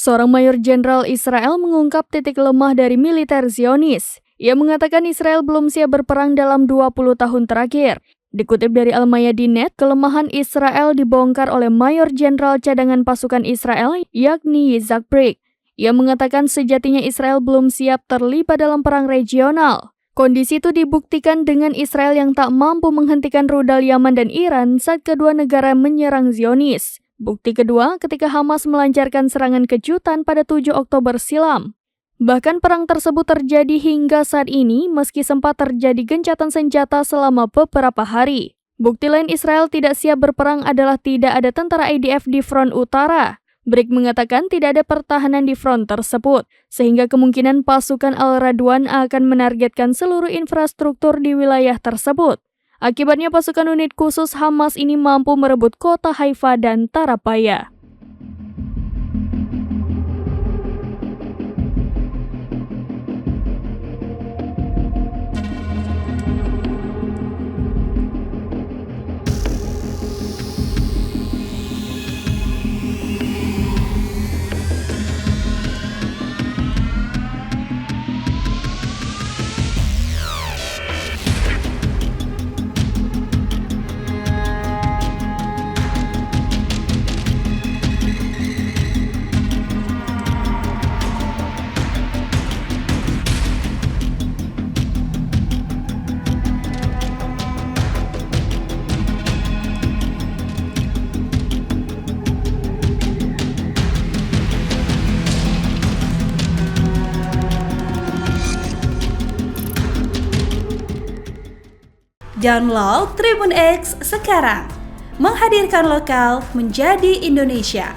Seorang mayor jenderal Israel mengungkap titik lemah dari militer Zionis. Ia mengatakan Israel belum siap berperang dalam 20 tahun terakhir. Dikutip dari Al-Mayadin.net, kelemahan Israel dibongkar oleh mayor jenderal cadangan pasukan Israel, yakni Yitzhak Brig. Ia mengatakan sejatinya Israel belum siap terlibat dalam perang regional. Kondisi itu dibuktikan dengan Israel yang tak mampu menghentikan rudal Yaman dan Iran saat kedua negara menyerang Zionis. Bukti kedua ketika Hamas melancarkan serangan kejutan pada 7 Oktober silam. Bahkan perang tersebut terjadi hingga saat ini meski sempat terjadi gencatan senjata selama beberapa hari. Bukti lain Israel tidak siap berperang adalah tidak ada tentara IDF di front utara. Brig mengatakan tidak ada pertahanan di front tersebut, sehingga kemungkinan pasukan Al-Radwan akan menargetkan seluruh infrastruktur di wilayah tersebut. Akibatnya pasukan unit khusus Hamas ini mampu merebut kota Haifa dan Tarapaya. Download Tribun X sekarang, menghadirkan lokal menjadi Indonesia.